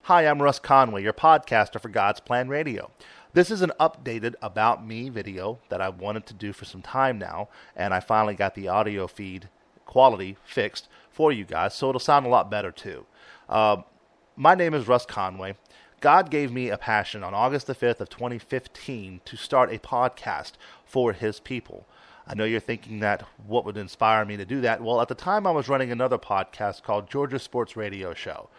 Hi, I'm Russ Conway, your podcaster for God's Plan Radio. This is an updated About Me video that I've wanted to do for some time now, and I finally got the audio feed quality fixed for you guys, so it'll sound a lot better too. My name is Russ Conway. God gave me a passion on August the 5th of 2015 to start a podcast for His people. I know you're thinking that what would inspire me to do that? Well, at the time I was running another podcast called Georgia Sports Radio Show.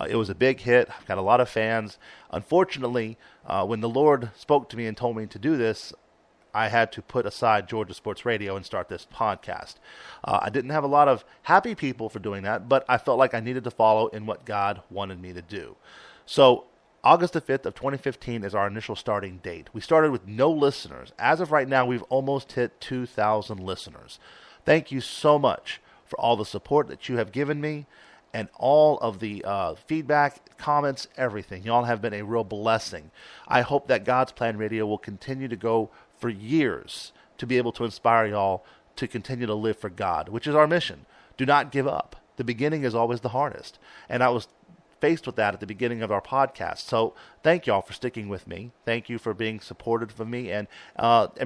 It was a big hit. I've got a lot of fans. Unfortunately, when the Lord spoke to me and told me to do this, I had to put aside Georgia Sports Radio and start this podcast. I didn't have a lot of happy people for doing that, but I felt like I needed to follow in what God wanted me to do. So August the 5th of 2015 is our initial starting date. We started with no listeners. As of right now, we've almost hit 2,000 listeners. Thank you so much for all the support that you have given me and all of the feedback, comments, everything. Y'all have been a real blessing. I hope that God's Plan Radio will continue to go for years to be able to inspire y'all to continue to live for God, which is our mission. Do not give up. The beginning is always the hardest. And I was faced with that at the beginning of our podcast. So thank y'all for sticking with me. Thank you for being supportive of me and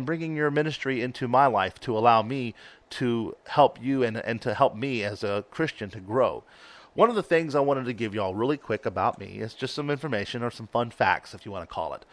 bringing your ministry into my life to allow me to help you and to help me as a Christian to grow. One of the things I wanted to give y'all really quick about me is just some information or some fun facts, if you want to call it.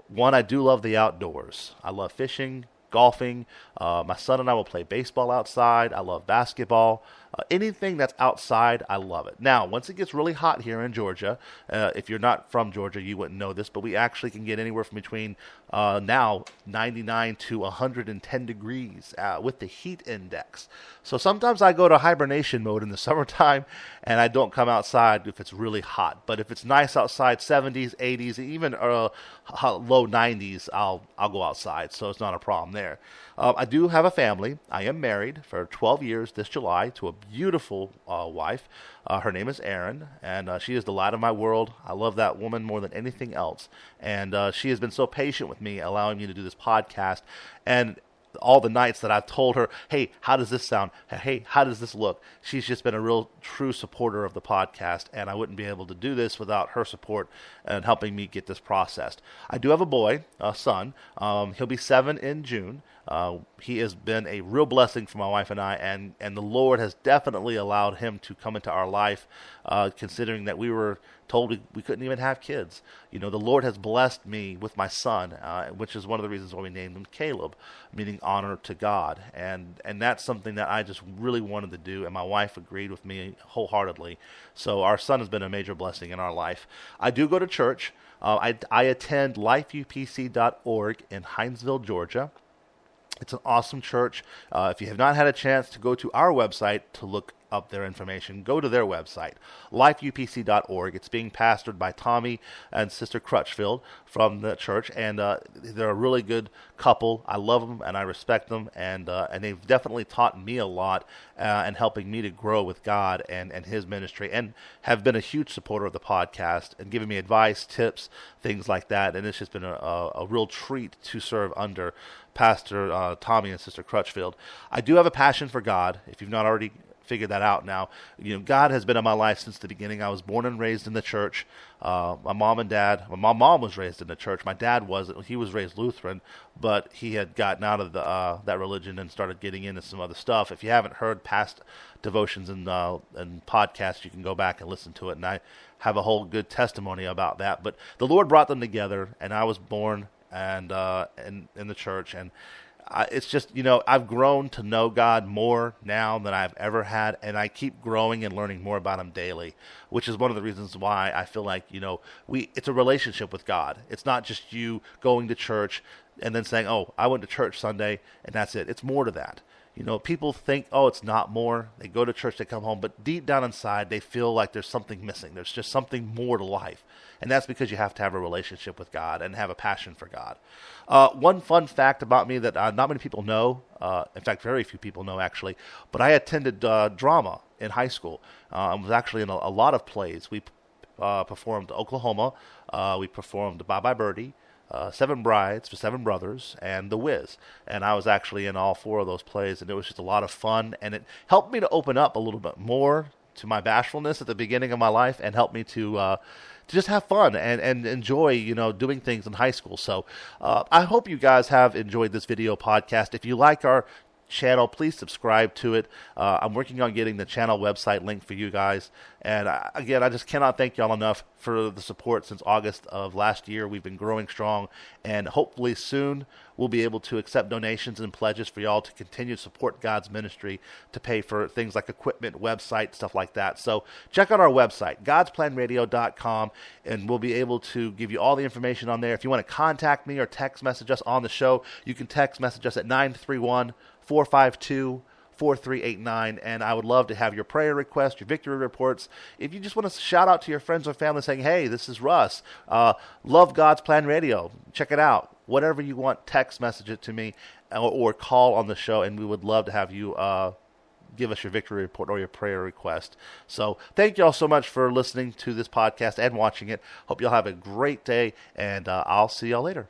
One, I do love the outdoors. I love fishing, golfing. My son and I will play baseball outside. I love basketball. Anything that's outside, I love it. Now, once it gets really hot here in Georgia, if you're not from Georgia, you wouldn't know this, but we actually can get anywhere from between now 99 to 110 degrees with the heat index. So sometimes I go to hibernation mode in the summertime, and I don't come outside if it's really hot. But if it's nice outside, 70s, 80s, even low 90s, I'll go outside, so it's not a problem there. I do have a family. I am married for 12 years this July to a beautiful wife. Her name is Erin, and she is the light of my world. I love that woman more than anything else. And she has been so patient with me, allowing me to do this podcast. And all the nights that I've told her, hey, how does this sound? Hey, how does this look? She's just been a real true supporter of the podcast, and I wouldn't be able to do this without her support and helping me get this processed. I do have a boy, a son. He'll be 7 in June. He has been a real blessing for my wife and I, and the Lord has definitely allowed him to come into our life, considering that we were told we couldn't even have kids. You know, the Lord has blessed me with my son, which is one of the reasons why we named him Caleb, meaning honor to God. And that's something that I just really wanted to do, and my wife agreed with me wholeheartedly. So our son has been a major blessing in our life. I do go to church. I attend lifeupc.org in Hinesville, Georgia. It's an awesome church. If you have not had a chance to go to our website to look up their information, go to their website, lifeupc.org. It's being pastored by Tommy and Sister Crutchfield from the church, and they're a really good couple. I love them and I respect them, and they've definitely taught me a lot and helping me to grow with God and His ministry, and have been a huge supporter of the podcast and giving me advice, tips, things like that. And it's just been a real treat to serve under Pastor Tommy and Sister Crutchfield. I do have a passion for God. If you've not already figured that out now, you know, God has been in my life since the beginning. I was born and raised in the church. My mom and dad, well, my mom was raised in the church. My dad wasn't. He was raised Lutheran, but he had gotten out of that religion and started getting into some other stuff. If you haven't heard past devotions and podcasts, you can go back and listen to it, and I have a whole good testimony about that. But the Lord brought them together, and I was born and in the church, and it's just, you know, I've grown to know God more now than I've ever had, and I keep growing and learning more about Him daily, which is one of the reasons why I feel like, you know, it's a relationship with God. It's not just you going to church and then saying, oh, I went to church Sunday, and that's it. It's more to that. You know, people think, oh, it's not more. They go to church, they come home, but deep down inside, they feel like there's something missing. There's just something more to life. And that's because you have to have a relationship with God and have a passion for God. One fun fact about me that not many people know, in fact, very few people know actually, but I attended drama in high school. I was actually in a lot of plays. We performed Oklahoma. We performed Bye Bye Birdie. Seven Brides for Seven Brothers, and The Wiz. And I was actually in all 4 of those plays, and it was just a lot of fun, and it helped me to open up a little bit more to my bashfulness at the beginning of my life and helped me to just have fun and enjoy, doing things in high school. So I hope you guys have enjoyed this video podcast. If you like our channel, please subscribe to it. I'm working on getting the channel website link for you guys. And again, I just cannot thank y'all enough for the support since August of last year. We've been growing strong, and hopefully soon we'll be able to accept donations and pledges for y'all to continue to support God's ministry, to pay for things like equipment, website, stuff like that. So check out our website, godsplanradio.com, and we'll be able to give you all the information on there. If you want to contact me or text message us on the show, you can text message us at 931-452-4389, and I would love to have your prayer requests, your victory reports. If you just want to shout out to your friends or family saying, hey, this is Russ, love God's Plan Radio, check it out. Whatever you want, text message it to me or call on the show, and we would love to have you give us your victory report or your prayer request. So thank you all so much for listening to this podcast and watching it. Hope y'all have a great day, and I'll see y'all later.